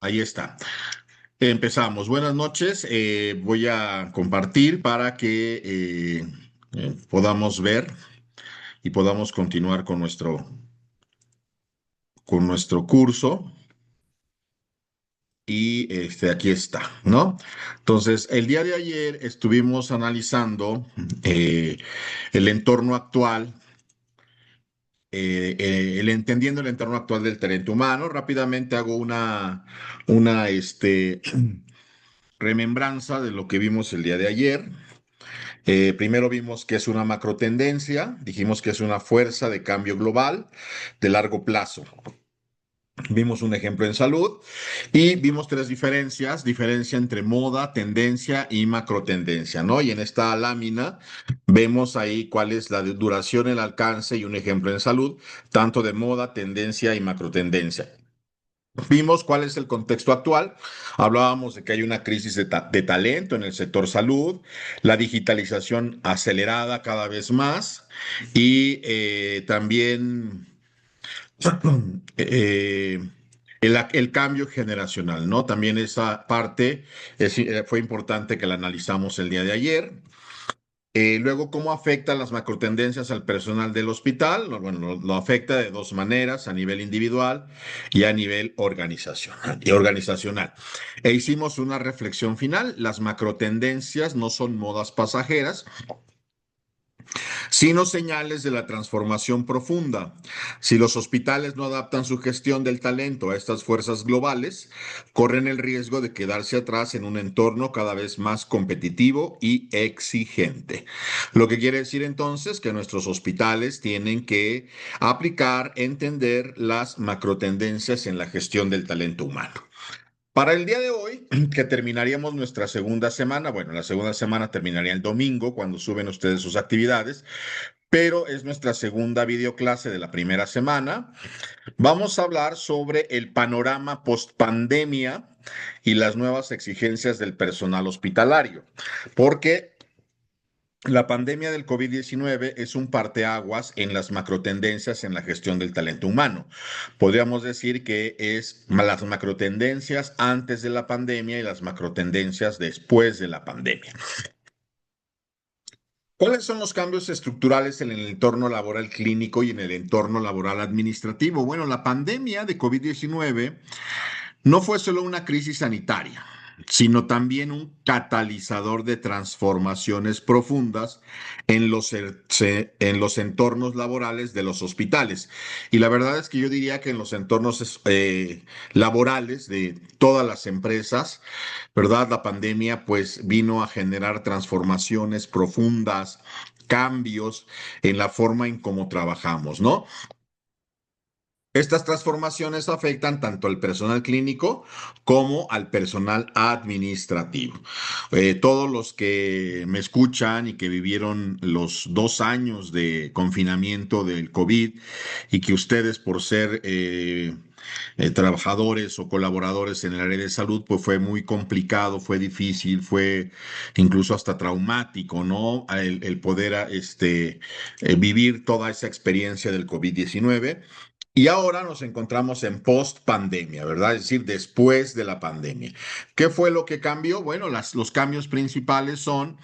Ahí está. Empezamos. Buenas noches. Voy a compartir para que podamos ver y podamos continuar con nuestro curso. Y aquí está, ¿no? Entonces, el día de ayer estuvimos analizando el entorno actual, entendiendo el entorno actual del talento humano. Rápidamente hago una remembranza de lo que vimos el día de ayer. Primero vimos que es una macrotendencia, dijimos que es una fuerza de cambio global de largo plazo. Vimos un ejemplo en salud y vimos tres diferencias, diferencia entre moda, tendencia y macrotendencia, ¿no? Y en esta lámina vemos ahí cuál es la duración, el alcance y un ejemplo en salud, tanto de moda, tendencia y macrotendencia. Vimos cuál es el contexto actual. Hablábamos de que hay una crisis de talento en el sector salud, la digitalización acelerada cada vez más y también eh, el cambio generacional, ¿no? También esa parte fue importante que la analizamos el día de ayer. Luego, ¿cómo afectan las macrotendencias al personal del hospital? Bueno, lo afecta de dos maneras, a nivel individual y a nivel organizacional. E hicimos una reflexión final. Las macrotendencias no son modas pasajeras, sino señales de la transformación profunda. Si los hospitales no adaptan su gestión del talento a estas fuerzas globales, corren el riesgo de quedarse atrás en un entorno cada vez más competitivo y exigente. Lo que quiere decir entonces que nuestros hospitales tienen que aplicar, entender las macrotendencias en la gestión del talento humano. Para el día de hoy, que terminaríamos nuestra segunda semana, bueno, la segunda semana terminaría el domingo cuando suben ustedes sus actividades, pero es nuestra segunda videoclase de la primera semana. Vamos a hablar sobre el panorama post-pandemia y las nuevas exigencias del personal hospitalario, porque la pandemia del COVID-19 es un parteaguas en las macrotendencias en la gestión del talento humano. Podríamos decir que es las macrotendencias antes de la pandemia y las macrotendencias después de la pandemia. ¿Cuáles son los cambios estructurales en el entorno laboral clínico y en el entorno laboral administrativo? Bueno, la pandemia de COVID-19 no fue solo una crisis sanitaria, sino también un catalizador de transformaciones profundas en los entornos laborales de los hospitales. Y la verdad es que yo diría que en los entornos laborales de todas las empresas, ¿verdad? La pandemia pues vino a generar transformaciones profundas, cambios en la forma en cómo trabajamos, ¿no? Estas transformaciones afectan tanto al personal clínico como al personal administrativo. Todos los que me escuchan y que vivieron los 2 años de confinamiento del COVID y que ustedes por ser trabajadores o colaboradores en el área de salud, pues fue muy complicado, fue difícil, fue incluso hasta traumático, ¿no? El poder vivir toda esa experiencia del COVID-19. Y ahora nos encontramos en post-pandemia, ¿verdad? Es decir, después de la pandemia. ¿Qué fue lo que cambió? Bueno, los cambios principales son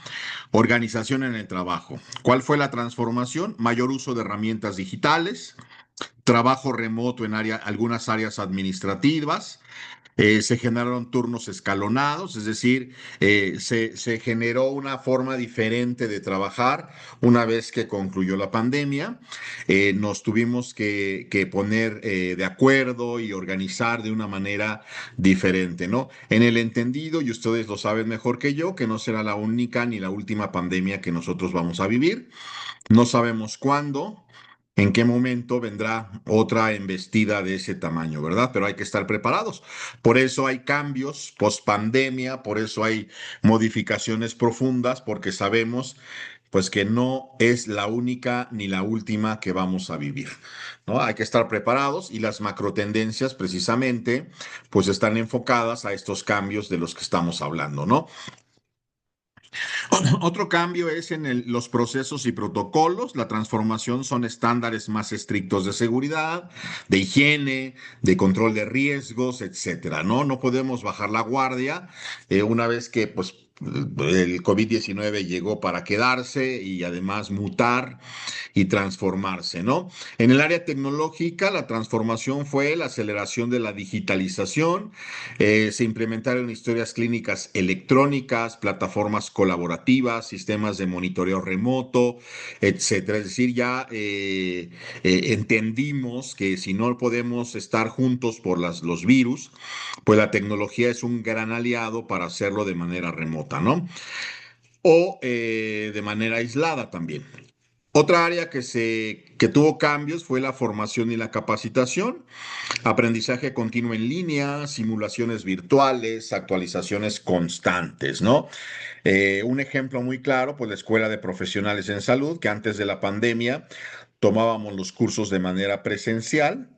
organización en el trabajo. ¿Cuál fue la transformación? Mayor uso de herramientas digitales, trabajo remoto en algunas áreas administrativas, se generaron turnos escalonados, es decir, se generó una forma diferente de trabajar una vez que concluyó la pandemia. Nos tuvimos que poner de acuerdo y organizar de una manera diferente, ¿no? En el entendido, y ustedes lo saben mejor que yo, que no será la única ni la última pandemia que nosotros vamos a vivir. No sabemos cuándo, en qué momento vendrá otra embestida de ese tamaño, ¿verdad? Pero hay que estar preparados. Por eso hay cambios post pandemia, por eso hay modificaciones profundas, porque sabemos pues que no es la única ni la última que vamos a vivir, ¿no? Hay que estar preparados y las macrotendencias precisamente pues están enfocadas a estos cambios de los que estamos hablando, ¿no? Otro cambio es en los procesos y protocolos. La transformación son estándares más estrictos de seguridad, de higiene, de control de riesgos, etcétera, ¿no? No podemos bajar la guardia una vez que pues, el COVID-19 llegó para quedarse y además mutar y transformarse, ¿no? En el área tecnológica, la transformación fue la aceleración de la digitalización, se implementaron historias clínicas electrónicas, plataformas colaborativas, sistemas de monitoreo remoto, etcétera. Es decir, ya entendimos que si no podemos estar juntos por los virus, pues la tecnología es un gran aliado para hacerlo de manera remota, ¿no? O de manera aislada también. Otra área que tuvo cambios fue la formación y la capacitación, aprendizaje continuo en línea, simulaciones virtuales, actualizaciones constantes, ¿no? Un ejemplo muy claro, pues la Escuela de Profesionales en Salud, que antes de la pandemia tomábamos los cursos de manera presencial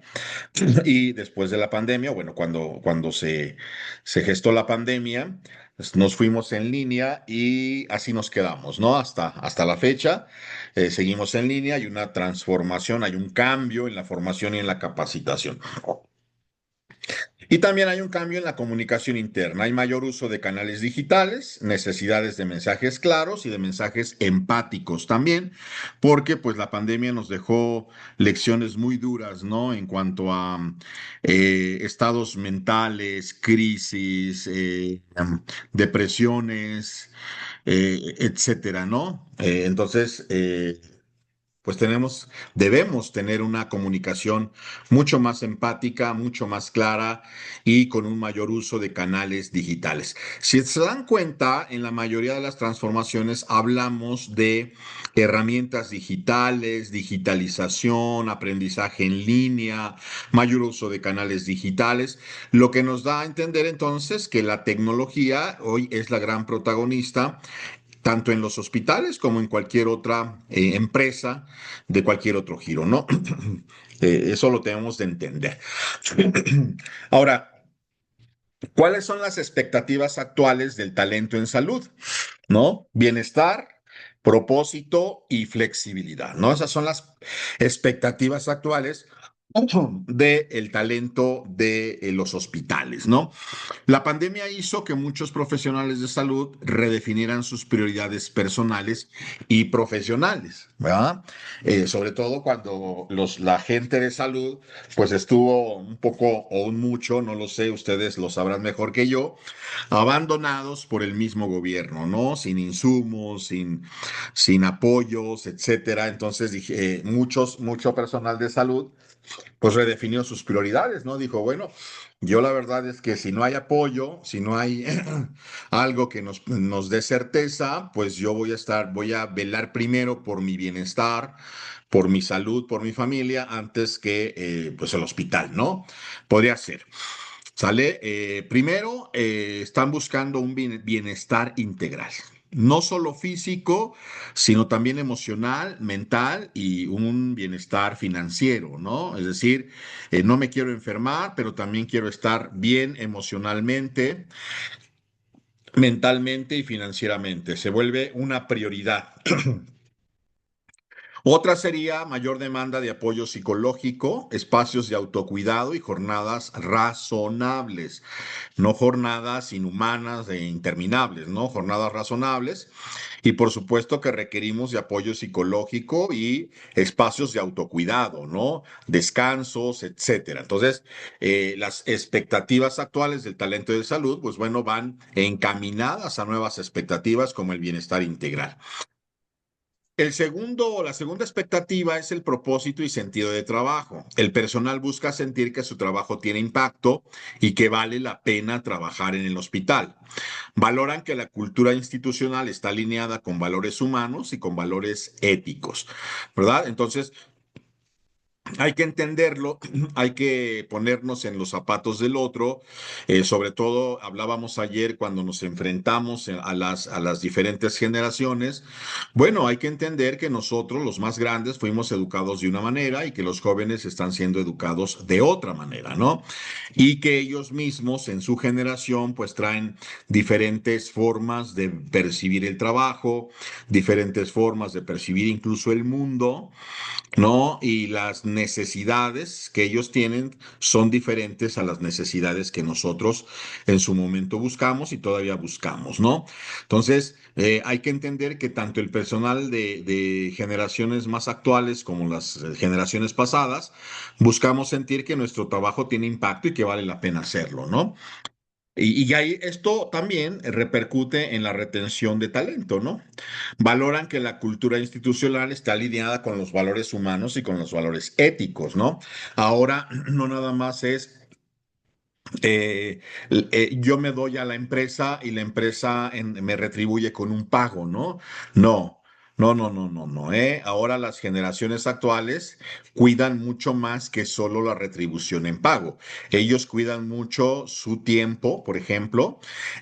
y después de la pandemia, bueno, cuando se gestó la pandemia, pues, nos fuimos en línea y así nos quedamos, ¿no? Hasta la fecha, seguimos en línea, hay una transformación, hay un cambio en la formación y en la capacitación. Y también hay un cambio en la comunicación interna. Hay mayor uso de canales digitales, necesidades de mensajes claros y de mensajes empáticos también, porque pues la pandemia nos dejó lecciones muy duras, ¿no? En cuanto a estados mentales, crisis, depresiones, etcétera, ¿no? Pues debemos tener una comunicación mucho más empática, mucho más clara y con un mayor uso de canales digitales. Si se dan cuenta, en la mayoría de las transformaciones hablamos de herramientas digitales, digitalización, aprendizaje en línea, mayor uso de canales digitales, lo que nos da a entender entonces que la tecnología hoy es la gran protagonista tanto en los hospitales como en cualquier otra empresa de cualquier otro giro, ¿no? Eso lo tenemos de entender. Ahora, ¿cuáles son las expectativas actuales del talento en salud? ¿No? Bienestar, propósito y flexibilidad, ¿no? Esas son las expectativas actuales del talento de los hospitales, ¿no? La pandemia hizo que muchos profesionales de salud redefinieran sus prioridades personales y profesionales, ¿verdad? Sobre todo cuando la gente de salud, pues estuvo un poco o un mucho, no lo sé, ustedes lo sabrán mejor que yo, abandonados por el mismo gobierno, ¿no? Sin insumos, sin apoyos, etcétera. Entonces, mucho personal de salud pues redefinió sus prioridades, ¿no? Dijo, bueno, yo la verdad es que si no hay apoyo, si no hay algo que nos dé certeza, pues yo voy a velar primero por mi bienestar, por mi salud, por mi familia, antes que pues el hospital, ¿no? Podría ser. ¿Sale? Primero, están buscando un bienestar integral, no solo físico, sino también emocional, mental y un bienestar financiero, ¿no? Es decir, no me quiero enfermar, pero también quiero estar bien emocionalmente, mentalmente y financieramente. Se vuelve una prioridad. Otra sería mayor demanda de apoyo psicológico, espacios de autocuidado y jornadas razonables, no jornadas inhumanas e interminables, ¿no? Jornadas razonables. Y por supuesto que requerimos de apoyo psicológico y espacios de autocuidado, ¿no? Descansos, etcétera. Entonces, las expectativas actuales del talento de salud, pues bueno, van encaminadas a nuevas expectativas como el bienestar integral. La segunda expectativa es el propósito y sentido de trabajo. El personal busca sentir que su trabajo tiene impacto y que vale la pena trabajar en el hospital. Valoran que la cultura institucional está alineada con valores humanos y con valores éticos, ¿verdad? Entonces, hay que entenderlo, hay que ponernos en los zapatos del otro. Sobre todo, hablábamos ayer cuando nos enfrentamos a las diferentes generaciones. Bueno, hay que entender que nosotros, los más grandes, fuimos educados de una manera y que los jóvenes están siendo educados de otra manera, ¿no? Y que ellos mismos en su generación pues traen diferentes formas de percibir el trabajo, diferentes formas de percibir incluso el mundo, ¿no? Y las necesidades que ellos tienen son diferentes a las necesidades que nosotros en su momento buscamos y todavía buscamos, ¿no? Entonces, hay que entender que tanto el personal de generaciones más actuales como las generaciones pasadas, buscamos sentir que nuestro trabajo tiene impacto y que vale la pena hacerlo, ¿no? Y ahí esto también repercute en la retención de talento, ¿no? Valoran que la cultura institucional está alineada con los valores humanos y con los valores éticos, ¿no? Ahora no nada más es eh, yo me doy a la empresa y la empresa me retribuye con un pago, ¿no? No. No. Ahora las generaciones actuales cuidan mucho más que solo la retribución en pago. Ellos cuidan mucho su tiempo, por ejemplo.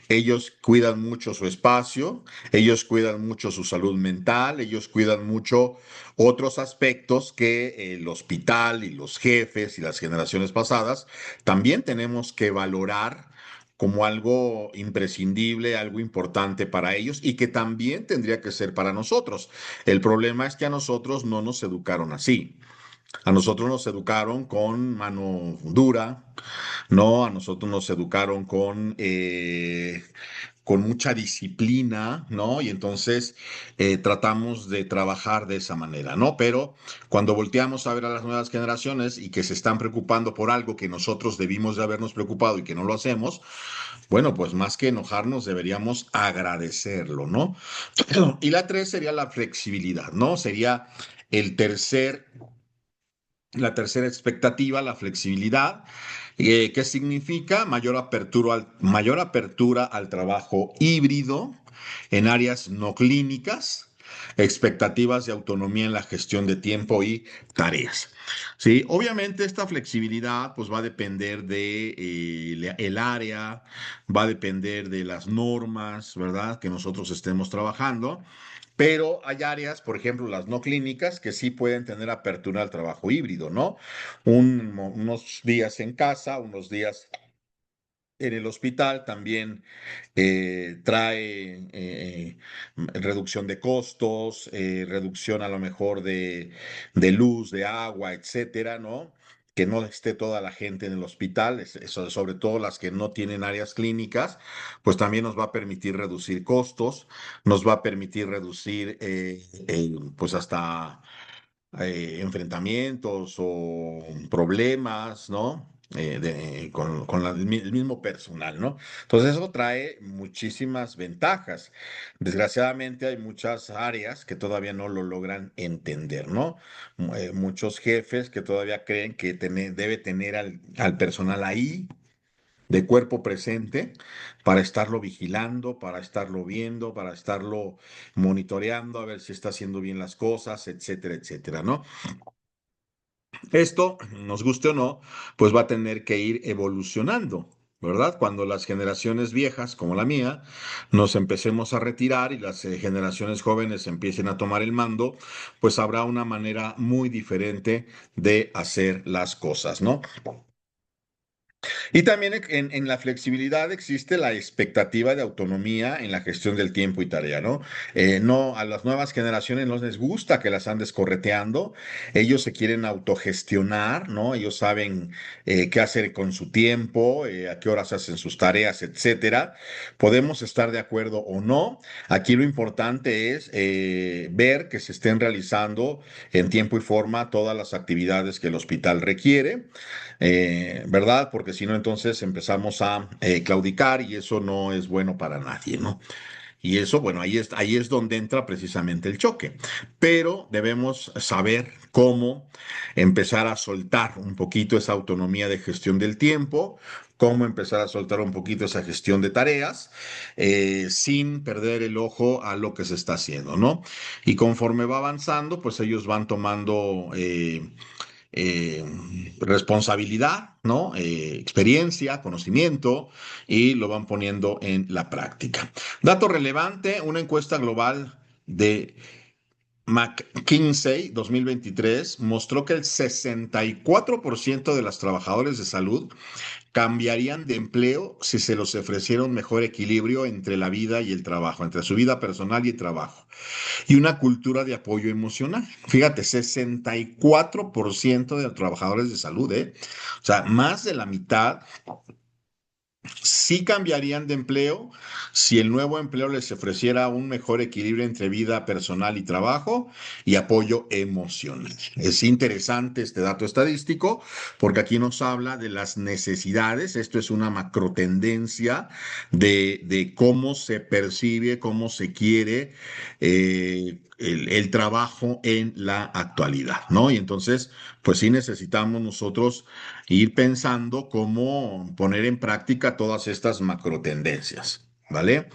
Ellos cuidan mucho su espacio. Ellos cuidan mucho su salud mental. Ellos cuidan mucho otros aspectos que el hospital y los jefes y las generaciones pasadas también tenemos que valorar como algo imprescindible, algo importante para ellos y que también tendría que ser para nosotros. El problema es que a nosotros no nos educaron así. A nosotros nos educaron con mano dura, ¿no? A nosotros nos educaron con mucha disciplina, ¿no? Y entonces tratamos de trabajar de esa manera, ¿no? Pero cuando volteamos a ver a las nuevas generaciones y que se están preocupando por algo que nosotros debimos de habernos preocupado y que no lo hacemos, bueno, pues más que enojarnos deberíamos agradecerlo, ¿no? Y la tres sería la flexibilidad, ¿no? Sería el tercer la tercera expectativa, la flexibilidad, que significa mayor apertura al trabajo híbrido en áreas no clínicas, expectativas de autonomía en la gestión de tiempo y tareas. Sí, obviamente esta flexibilidad pues va a depender de el área, va a depender de las normas, ¿verdad? Que nosotros estemos trabajando. Pero hay áreas, por ejemplo, las no clínicas, que sí pueden tener apertura al trabajo híbrido, ¿no? Unos días en casa, unos días en el hospital, también trae reducción de costos, reducción a lo mejor de luz, de agua, etcétera, ¿no? Que no esté toda la gente en el hospital, sobre todo las que no tienen áreas clínicas, pues también nos va a permitir reducir costos, nos va a permitir reducir pues hasta enfrentamientos o problemas, ¿no? Con el mismo personal, ¿no? Entonces eso trae muchísimas ventajas. Desgraciadamente hay muchas áreas que todavía no lo logran entender, ¿no? Muchos jefes que todavía creen que debe tener al personal ahí de cuerpo presente para estarlo vigilando, para estarlo viendo, para estarlo monitoreando, a ver si está haciendo bien las cosas, etcétera, etcétera, ¿no? Esto, nos guste o no, pues va a tener que ir evolucionando, ¿verdad? Cuando las generaciones viejas, como la mía, nos empecemos a retirar y las generaciones jóvenes empiecen a tomar el mando, pues habrá una manera muy diferente de hacer las cosas, ¿no? Y también en la flexibilidad existe la expectativa de autonomía en la gestión del tiempo y tarea, ¿no? No, a las nuevas generaciones no les gusta que las andes correteando, ellos se quieren autogestionar, ¿no? Ellos saben qué hacer con su tiempo, a qué horas hacen sus tareas, etcétera. Podemos estar de acuerdo o no. Aquí lo importante es ver que se estén realizando en tiempo y forma todas las actividades que el hospital requiere, ¿verdad? Porque si no, entonces empezamos a claudicar y eso no es bueno para nadie, ¿no? Y eso, bueno, ahí es donde entra precisamente el choque. Pero debemos saber cómo empezar a soltar un poquito esa autonomía de gestión del tiempo, cómo empezar a soltar un poquito esa gestión de tareas, sin perder el ojo a lo que se está haciendo, ¿no? Y conforme va avanzando, pues ellos van tomando eh, responsabilidad, ¿no? Experiencia, conocimiento y lo van poniendo en la práctica. Dato relevante, una encuesta global de McKinsey 2023 mostró que el 64% de los trabajadores de salud cambiarían de empleo si se les ofreciera un mejor equilibrio entre la vida y el trabajo, entre su vida personal y el trabajo, y una cultura de apoyo emocional. Fíjate, 64% de los trabajadores de salud, ¿eh? O sea, más de la mitad sí cambiarían de empleo si el nuevo empleo les ofreciera un mejor equilibrio entre vida personal y trabajo y apoyo emocional. Es interesante este dato estadístico porque aquí nos habla de las necesidades. Esto es una macro tendencia de cómo se percibe, cómo se quiere el trabajo en la actualidad, ¿no? Y entonces, pues sí necesitamos nosotros ir pensando cómo poner en práctica todas estas macro tendencias, ¿vale?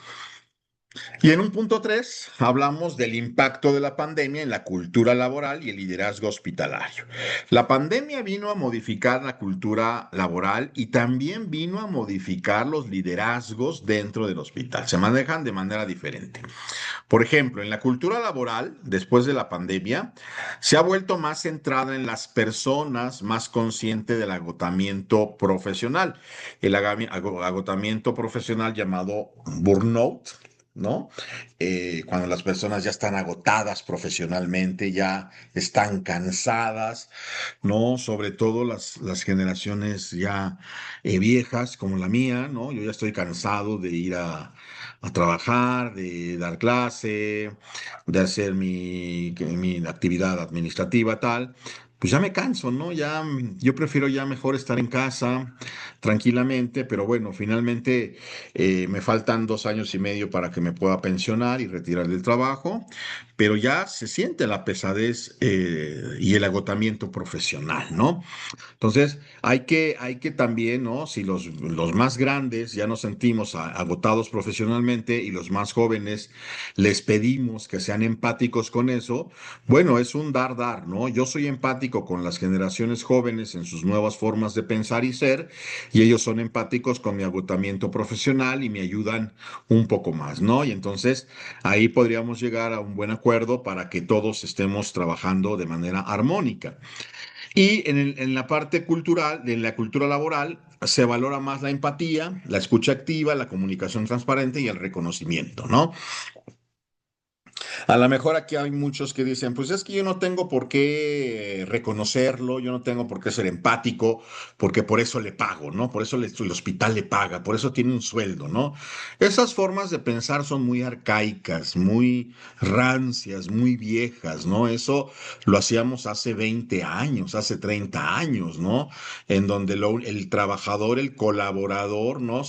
Y en un punto 3 hablamos del impacto de la pandemia en la cultura laboral y el liderazgo hospitalario. La pandemia vino a modificar la cultura laboral y también vino a modificar los liderazgos dentro del hospital. Se manejan de manera diferente. Por ejemplo, en la cultura laboral, después de la pandemia, se ha vuelto más centrada en las personas, más consciente del agotamiento profesional. El agotamiento profesional llamado burnout, ¿no? Cuando las personas ya están agotadas profesionalmente, ya están cansadas, ¿no? Sobre todo las generaciones ya viejas como la mía, ¿no? Yo ya estoy cansado de ir a trabajar, de dar clase, de hacer mi actividad administrativa, tal. Pues ya me canso, ¿no? Ya yo prefiero ya mejor estar en casa tranquilamente, pero bueno, finalmente me faltan 2 años y medio para que me pueda pensionar y retirar del trabajo, pero ya se siente la pesadez y el agotamiento profesional, ¿no? Entonces, hay que también, ¿no? Si los más grandes ya nos sentimos agotados profesionalmente y los más jóvenes les pedimos que sean empáticos con eso, bueno, es un dar, ¿no? Yo soy empático con las generaciones jóvenes en sus nuevas formas de pensar y ser, y ellos son empáticos con mi agotamiento profesional y me ayudan un poco más, ¿no? Y entonces ahí podríamos llegar a un buen acuerdo para que todos estemos trabajando de manera armónica. Y en la parte cultural, en la cultura laboral, se valora más la empatía, la escucha activa, la comunicación transparente y el reconocimiento, ¿no? A lo mejor aquí hay muchos que dicen, pues es que yo no tengo por qué reconocerlo, yo no tengo por qué ser empático, porque por eso le pago, ¿no? Por eso el hospital le paga, por eso tiene un sueldo, ¿no? Esas formas de pensar son muy arcaicas, muy rancias, muy viejas, ¿no? Eso lo hacíamos hace 20 años, hace 30 años, ¿no? En donde el trabajador, el colaborador, ¿no?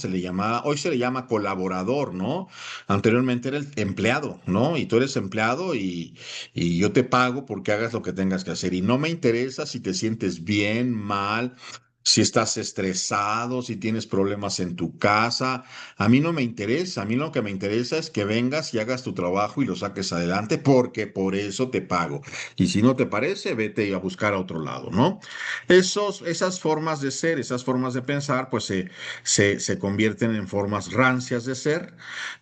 Hoy se le llama colaborador, ¿no? Anteriormente era el empleado, ¿no? Y tú eres empleado y yo te pago porque hagas lo que tengas que hacer. Y no me interesa si te sientes bien, mal, si estás estresado, si tienes problemas en tu casa. A mí no me interesa. A mí lo que me interesa es que vengas y hagas tu trabajo y lo saques adelante porque por eso te pago. Y si no te parece, vete a buscar a otro lado, ¿no? Esas formas de ser, esas formas de pensar, pues se convierten en formas rancias de ser,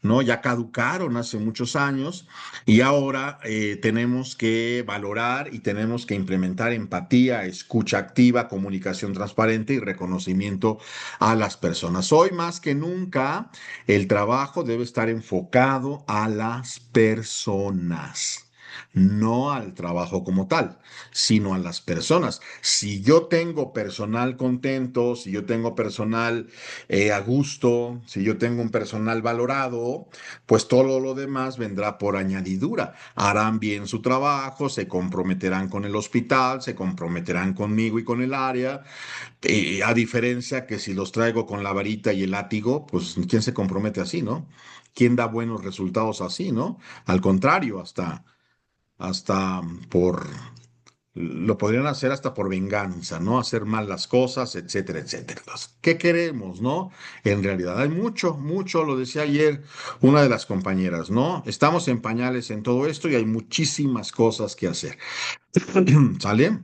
¿no? Ya caducaron hace muchos años y ahora tenemos que valorar y tenemos que implementar empatía, escucha activa, comunicación transparente y reconocimiento a las personas. Hoy más que nunca, el trabajo debe estar enfocado a las personas. No al trabajo como tal, sino a las personas. Si yo tengo personal contento, si yo tengo personal a gusto, si yo tengo un personal valorado, pues todo lo demás vendrá por añadidura. Harán bien su trabajo, se comprometerán con el hospital, se comprometerán conmigo y con el área, a diferencia que si los traigo con la varita y el látigo, pues ¿quién se compromete así, no? ¿Quién da buenos resultados así, no? Al contrario, hasta por lo podrían hacer hasta por venganza, ¿no? Hacer mal las cosas, etcétera, etcétera. Entonces, ¿qué queremos, no? En realidad hay mucho, lo decía ayer una de las compañeras, ¿no? Estamos en pañales en todo esto y hay muchísimas cosas que hacer. ¿Sale?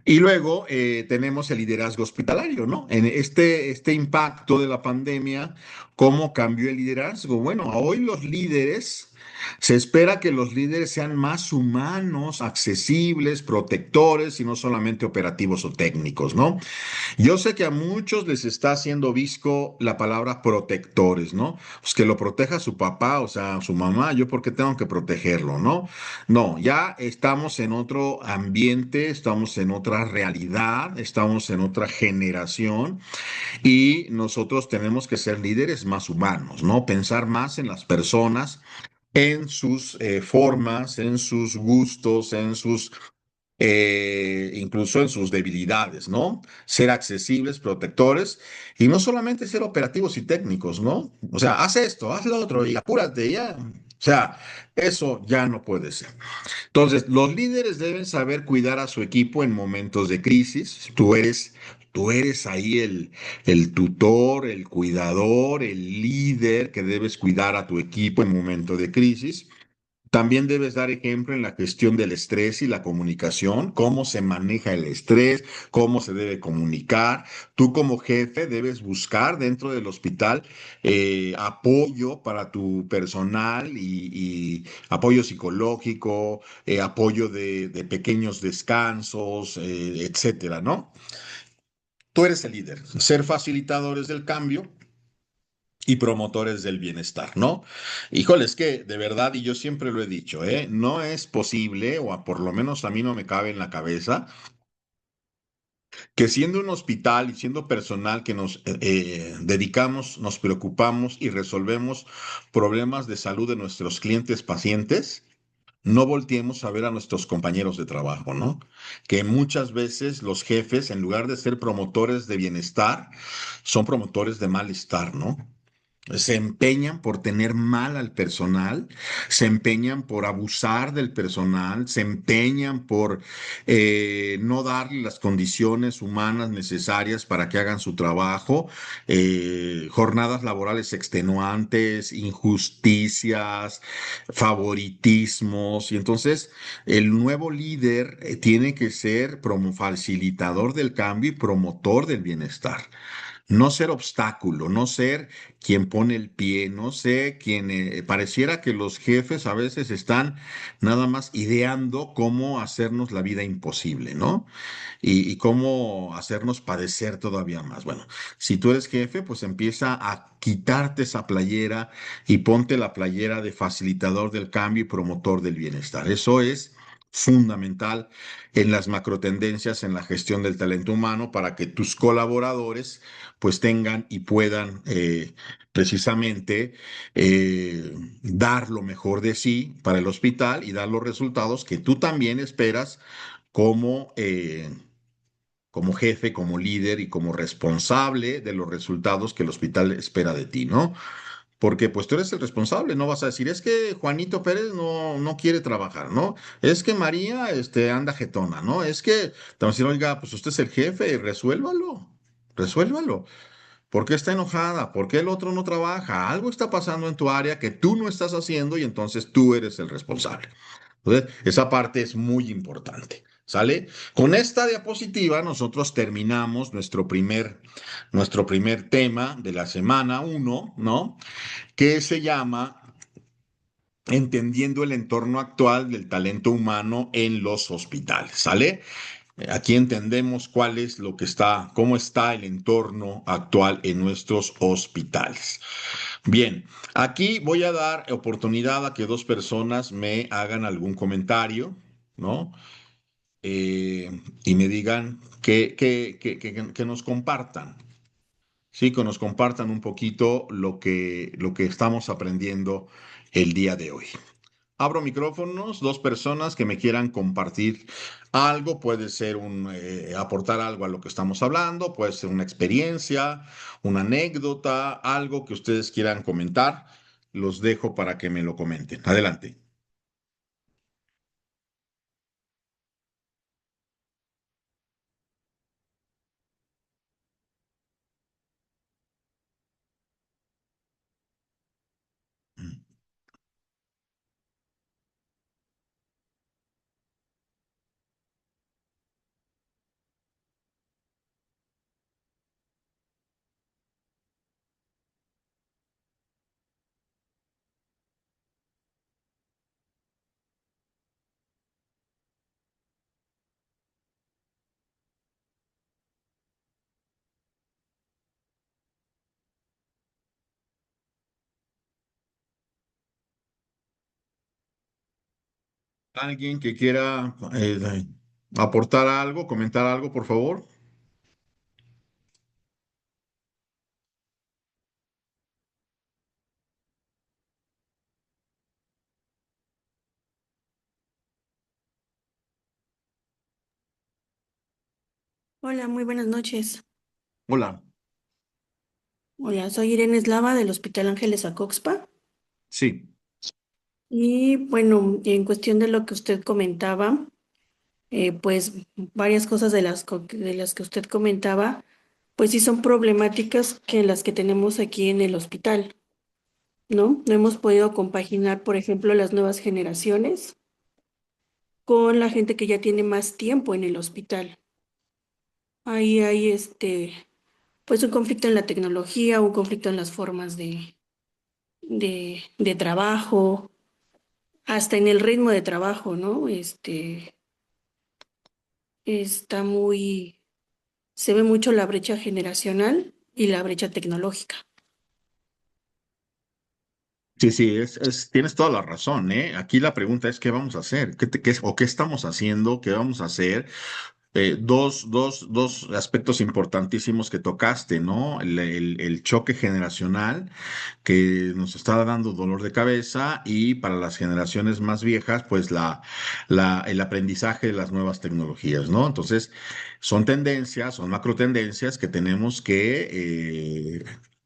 Y luego tenemos el liderazgo hospitalario, ¿no? En este impacto de la pandemia, ¿cómo cambió el liderazgo? Bueno, hoy los líderes, se espera que los líderes sean más humanos, accesibles, protectores y no solamente operativos o técnicos, ¿no? Yo sé que a muchos les está haciendo visco la palabra protectores, ¿no? Pues que lo proteja su papá, o sea, su mamá, yo por qué tengo que protegerlo, ¿no? No, ya estamos en otro ambiente, estamos en otra realidad, estamos en otra generación y nosotros tenemos que ser líderes más humanos, ¿no? Pensar más en las personas, en sus formas, en sus gustos, en sus incluso en sus debilidades, ¿no? Ser accesibles, protectores y no solamente ser operativos y técnicos, ¿no? O sea, haz esto, haz lo otro y apúrate ya. O sea, eso ya no puede ser. Entonces, los líderes deben saber cuidar a su equipo en momentos de crisis. Tú eres ahí el tutor, el cuidador, el líder que debes cuidar a tu equipo en momentos de crisis. También debes dar ejemplo en la gestión del estrés y la comunicación, cómo se maneja el estrés, cómo se debe comunicar. Tú como jefe debes buscar dentro del hospital apoyo para tu personal y apoyo psicológico, apoyo de pequeños descansos, etcétera, ¿no? Tú eres el líder, ser facilitadores del cambio y promotores del bienestar, ¿no? Híjole, es que de verdad, y yo siempre lo he dicho, no es posible, por lo menos a mí no me cabe en la cabeza, que siendo un hospital y siendo personal que nos dedicamos, nos preocupamos y resolvemos problemas de salud de nuestros clientes pacientes, no volteemos a ver a nuestros compañeros de trabajo, ¿no? Que muchas veces los jefes, en lugar de ser promotores de bienestar, son promotores de malestar, ¿no? Se empeñan por tener mal al personal, se empeñan por abusar del personal, se empeñan por no darle las condiciones humanas necesarias para que hagan su trabajo, jornadas laborales extenuantes, injusticias, favoritismos. Y entonces el nuevo líder tiene que ser facilitador del cambio y promotor del bienestar. No ser obstáculo, no ser quien pone el pie, no sé, quien pareciera que los jefes a veces están nada más ideando cómo hacernos la vida imposible, ¿no? Y cómo hacernos padecer todavía más. Bueno, si tú eres jefe, pues empieza a quitarte esa playera y ponte la playera de facilitador del cambio y promotor del bienestar. Eso es fundamental en las macrotendencias en la gestión del talento humano para que tus colaboradores pues tengan y puedan precisamente dar lo mejor de sí para el hospital y dar los resultados que tú también esperas como, como jefe, como líder y como responsable de los resultados que el hospital espera de ti, ¿no? Porque pues tú eres el responsable, no vas a decir, es que Juanito Pérez no quiere trabajar, ¿no? Es que María anda jetona, ¿no? Es que, te van a decir, oiga, pues usted es el jefe, resuélvalo, resuélvalo. ¿Por qué está enojada? ¿Por qué el otro no trabaja? Algo está pasando en tu área que tú no estás haciendo y entonces tú eres el responsable. Entonces, esa parte es muy importante. ¿Sale? Con esta diapositiva nosotros terminamos nuestro primer tema de la semana uno, ¿no? Que se llama Entendiendo el entorno actual del talento humano en los hospitales. ¿Sale? Aquí entendemos cuál es lo que está, cómo está el entorno actual en nuestros hospitales. Bien, aquí voy a dar oportunidad a que dos personas me hagan algún comentario, ¿no? Y me digan que nos compartan, sí, que nos compartan un poquito lo que estamos aprendiendo el día de hoy. Abro micrófonos, dos personas que me quieran compartir algo, puede ser aportar algo a lo que estamos hablando, puede ser una experiencia, una anécdota, algo que ustedes quieran comentar. Los dejo para que me lo comenten. Adelante. ¿Alguien que quiera aportar algo, comentar algo, por favor? Hola, muy buenas noches. Hola. Hola, soy Irene Eslava del Hospital Ángeles Acoxpa. Sí, Y bueno, en cuestión de lo que usted comentaba, pues varias cosas de las que usted comentaba, pues sí son problemáticas que las que tenemos aquí en el hospital, ¿no? No hemos podido compaginar, por ejemplo, las nuevas generaciones con la gente que ya tiene más tiempo en el hospital. Ahí hay pues un conflicto en la tecnología, un conflicto en las formas de trabajo, hasta en el ritmo de trabajo, ¿no? Está se ve mucho la brecha generacional y la brecha tecnológica. sí, sí, tienes toda la razón, ¿eh? Aquí la pregunta es, ¿qué vamos a hacer? ¿O qué estamos haciendo? ¿Qué vamos a hacer? Dos aspectos importantísimos que tocaste, ¿no? El choque generacional que nos está dando dolor de cabeza y para las generaciones más viejas, pues el aprendizaje de las nuevas tecnologías, ¿no? Entonces, son tendencias, son macro tendencias que tenemos que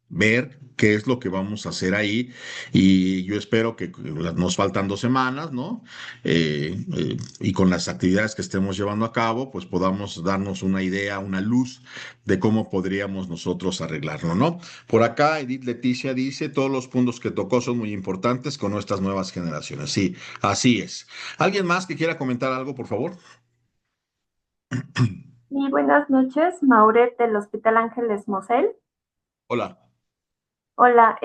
ver qué es lo que vamos a hacer ahí y yo espero que nos faltan 2 semanas, ¿no? Y con las actividades que estemos llevando a cabo, pues podamos darnos una idea, una luz de cómo podríamos nosotros arreglarlo, ¿no? Por acá, Edith Leticia dice, todos los puntos que tocó son muy importantes con nuestras nuevas generaciones. Sí, así es. ¿Alguien más que quiera comentar algo, por favor? Y buenas noches, Mauret del Hospital Ángeles Mosel. Hola. Hola,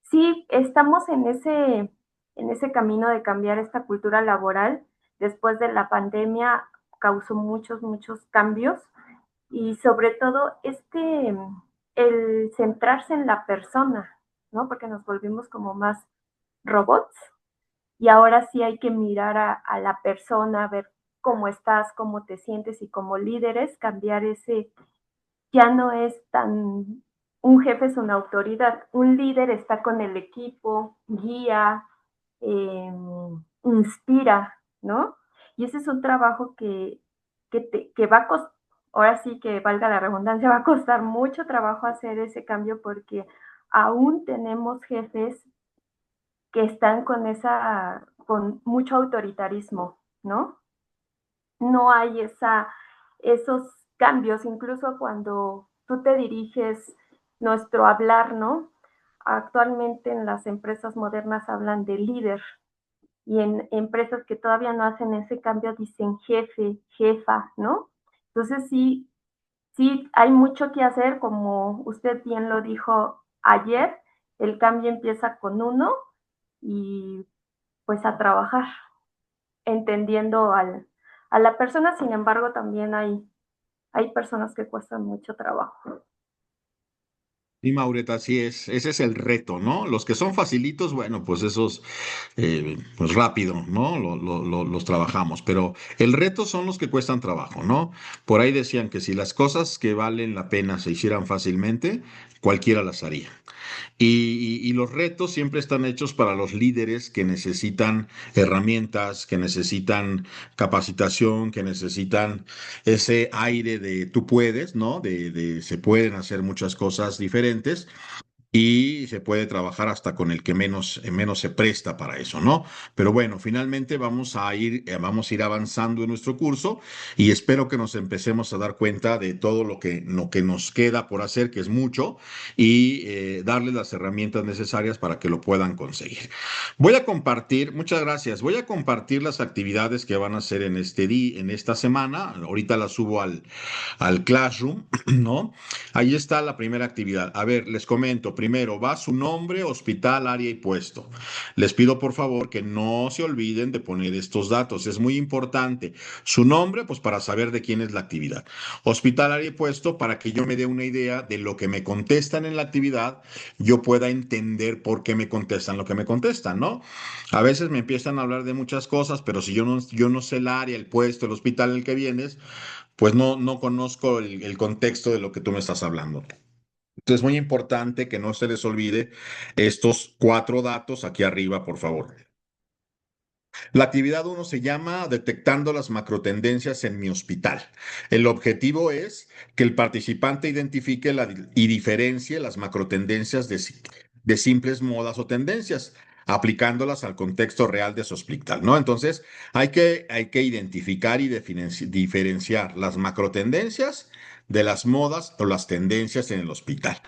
sí, estamos en ese camino de cambiar esta cultura laboral. Después de la pandemia causó muchos cambios y sobre todo el centrarse en la persona, ¿no? Porque nos volvimos como más robots y ahora sí hay que mirar a la persona, ver cómo estás, cómo te sientes y como líderes cambiar ya no es tan, un jefe es una autoridad, un líder está con el equipo, guía, eh, inspira, ¿no? Y ese es un trabajo que va a costar, ahora sí que valga la redundancia, va a costar mucho trabajo hacer ese cambio porque aún tenemos jefes que están con mucho autoritarismo, ¿no? No hay esos cambios, incluso cuando tú te diriges nuestro hablar, ¿no? Actualmente en las empresas modernas hablan de líder y en empresas que todavía no hacen ese cambio dicen jefe, jefa, ¿no? Entonces sí hay mucho que hacer, como usted bien lo dijo ayer, el cambio empieza con uno y pues a trabajar entendiendo a la persona, sin embargo, también hay personas que cuestan mucho trabajo. Sí, Maureta, así es. Ese es el reto, ¿no? Los que son facilitos, bueno, pues esos, pues rápido, ¿no? Los trabajamos, pero el reto son los que cuestan trabajo, ¿no? Por ahí decían que si las cosas que valen la pena se hicieran fácilmente, cualquiera las haría. Y los retos siempre están hechos para los líderes que necesitan herramientas, que necesitan capacitación, que necesitan ese aire de tú puedes, ¿no? De se pueden hacer muchas cosas diferentes y se puede trabajar hasta con el que menos se presta para eso, ¿no? Pero bueno, finalmente vamos a ir avanzando en nuestro curso y espero que nos empecemos a dar cuenta de todo lo que nos queda por hacer, que es mucho, y darles las herramientas necesarias para que lo puedan conseguir. Voy a compartir, muchas gracias, voy a compartir las actividades que van a hacer en este día, en esta semana. Ahorita las subo al Classroom, ¿no? Ahí está la primera actividad. A ver, les comento. Primero, va su nombre, hospital, área y puesto. Les pido por favor que no se olviden de poner estos datos. Es muy importante. Su nombre, pues para saber de quién es la actividad. Hospital, área y puesto, para que yo me dé una idea de lo que me contestan en la actividad, yo pueda entender por qué me contestan lo que me contestan, ¿no? A veces me empiezan a hablar de muchas cosas, pero si yo no sé el área, el puesto, el hospital en el que vienes, pues no conozco el contexto de lo que tú me estás hablando. Entonces es muy importante que no se les olvide estos 4 datos aquí arriba, por favor. La actividad uno se llama Detectando las macrotendencias en mi hospital. El objetivo es que el participante identifique y diferencie las macrotendencias de simples modas o tendencias, aplicándolas al contexto real de su hospital, ¿no? Entonces, hay que identificar y diferenciar las macrotendencias de las modas o las tendencias en el hospital.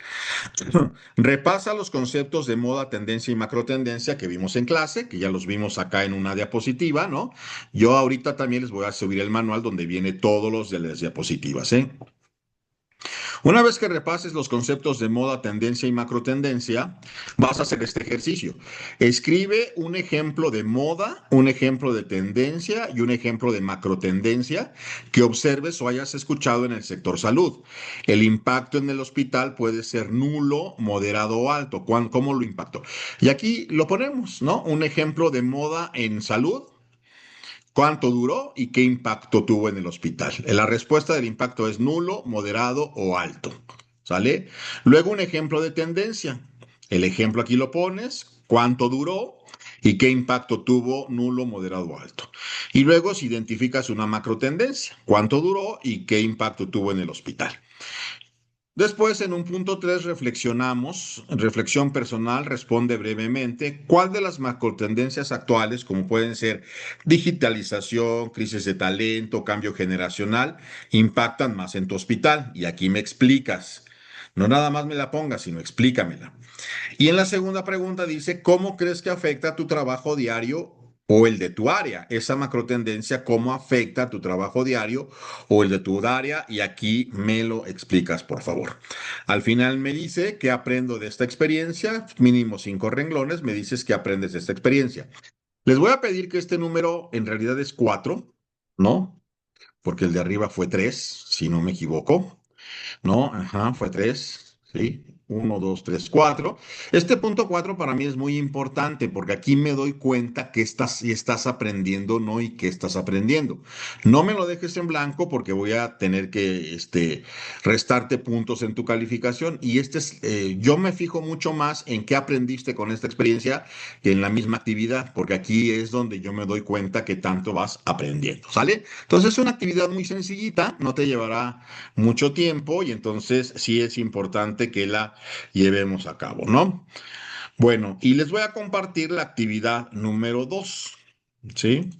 Repasa los conceptos de moda, tendencia y macrotendencia que vimos en clase, que ya los vimos acá en una diapositiva, ¿no? Yo ahorita también les voy a subir el manual donde viene todos los de las diapositivas, ¿eh? Una vez que repases los conceptos de moda, tendencia y macrotendencia, vas a hacer este ejercicio. Escribe un ejemplo de moda, un ejemplo de tendencia y un ejemplo de macrotendencia que observes o hayas escuchado en el sector salud. El impacto en el hospital puede ser nulo, moderado o alto. ¿Cómo lo impactó? Y aquí lo ponemos, ¿no? Un ejemplo de moda en salud. ¿Cuánto duró y qué impacto tuvo en el hospital? La respuesta del impacto es nulo, moderado o alto. ¿Sale? Luego un ejemplo de tendencia. El ejemplo aquí lo pones, cuánto duró y qué impacto tuvo, nulo, moderado o alto. Y luego si identificas una macro tendencia, cuánto duró y qué impacto tuvo en el hospital. Después, en un punto 3 reflexionamos, reflexión personal, responde brevemente, ¿cuál de las macrotendencias actuales, como pueden ser digitalización, crisis de talento, cambio generacional, impactan más en tu hospital? Y aquí me explicas. No nada más me la pongas, sino explícamela. Y en la segunda pregunta dice, ¿cómo crees que afecta tu trabajo diario o el de tu área? Esa macrotendencia, ¿cómo afecta tu trabajo diario o el de tu área? Y aquí me lo explicas, por favor. Al final me dice que aprendo de esta experiencia, mínimo 5 renglones, me dices que aprendes de esta experiencia. Les voy a pedir que este número en realidad es 4, ¿no? Porque el de arriba fue 3, si no me equivoco. No, ajá, fue 3, ¿sí? 1, 2, 3, 4. Este punto 4 para mí es muy importante porque aquí me doy cuenta que estás aprendiendo, ¿no? Y que estás aprendiendo. No me lo dejes en blanco porque voy a tener que restarte puntos en tu calificación. Y yo me fijo mucho más en qué aprendiste con esta experiencia que en la misma actividad, porque aquí es donde yo me doy cuenta que tanto vas aprendiendo, ¿sale? Entonces es una actividad muy sencillita, no te llevará mucho tiempo y entonces sí es importante que la llevemos a cabo, ¿no? Bueno, y les voy a compartir la actividad número 2, ¿sí?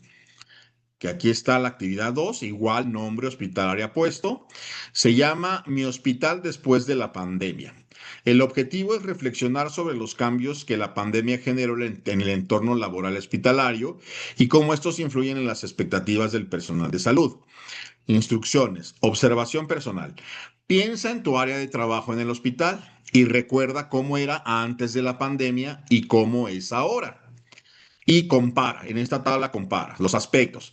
Que aquí está la actividad 2, igual nombre hospitalaria puesto. Se llama Mi hospital después de la pandemia. El objetivo es reflexionar sobre los cambios que la pandemia generó en el entorno laboral hospitalario y cómo estos influyen en las expectativas del personal de salud. Instrucciones. Observación personal. Piensa en tu área de trabajo en el hospital y recuerda cómo era antes de la pandemia y cómo es ahora. Y compara, en esta tabla compara los aspectos.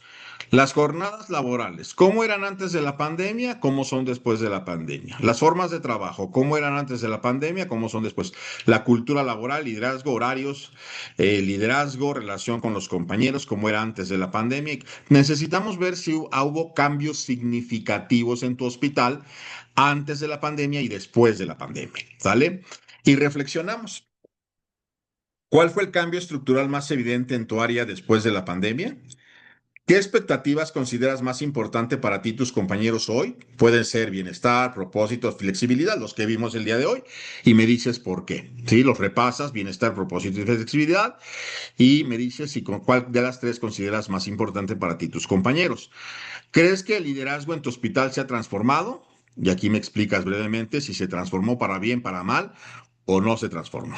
Las jornadas laborales, ¿cómo eran antes de la pandemia? ¿Cómo son después de la pandemia? Las formas de trabajo, ¿cómo eran antes de la pandemia? ¿Cómo son después? La cultura laboral, liderazgo, horarios, liderazgo, relación con los compañeros, ¿cómo era antes de la pandemia? Necesitamos ver si hubo cambios significativos en tu hospital antes de la pandemia y después de la pandemia, ¿sale? Y reflexionamos. ¿Cuál fue el cambio estructural más evidente en tu área después de la pandemia? ¿Qué expectativas consideras más importante para ti y tus compañeros hoy? Pueden ser bienestar, propósitos, flexibilidad, los que vimos el día de hoy, y me dices por qué. Sí, los repasas, bienestar, propósito y flexibilidad, y me dices si con cuál de las 3 consideras más importante para ti y tus compañeros. ¿Crees que el liderazgo en tu hospital se ha transformado? Y aquí me explicas brevemente si se transformó para bien, para mal o no se transformó.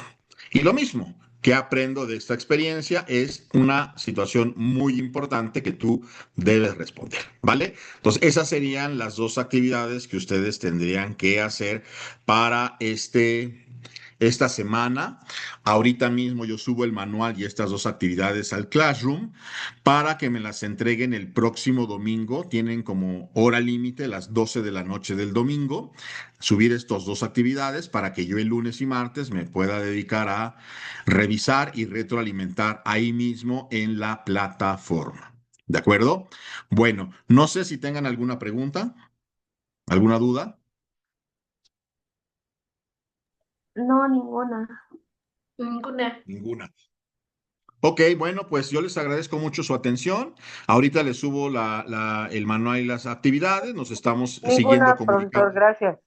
Y lo mismo, ¿qué aprendo de esta experiencia? Es una situación muy importante que tú debes responder, ¿vale? Entonces, esas serían las 2 actividades que ustedes tendrían que hacer para esta semana. Ahorita mismo yo subo el manual y estas dos actividades al Classroom para que me las entreguen el próximo domingo. Tienen como hora límite las 12 de la noche del domingo. Subir estas dos actividades para que yo el lunes y martes me pueda dedicar a revisar y retroalimentar ahí mismo en la plataforma. ¿De acuerdo? Bueno, no sé si tengan alguna pregunta, alguna duda. No, ninguna. Ninguna. Ninguna. Ok, bueno, pues yo les agradezco mucho su atención. Ahorita les subo el manual y las actividades. Nos estamos siguiendo Ninguna, profesor, comunicando. gracias.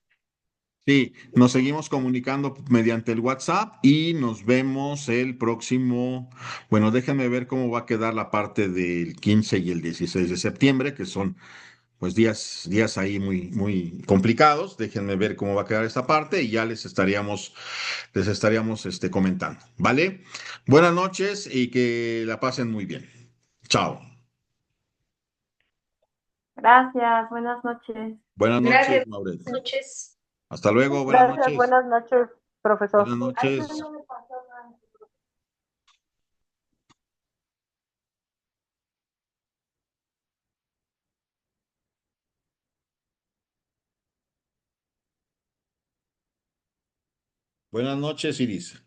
Sí, nos seguimos comunicando mediante el WhatsApp y nos vemos el próximo. Bueno, déjenme ver cómo va a quedar la parte del 15 y el 16 de septiembre, que son pues días ahí muy complicados. Déjenme ver cómo va a quedar esta parte y ya les estaríamos comentando. ¿Vale? Buenas noches y que la pasen muy bien. Chao. Gracias, buenas noches. Buenas noches, Gracias. Maurel. Buenas noches. Hasta luego, buenas Gracias, noches. buenas noches, profesor. Buenas noches. Buenas noches, Iris.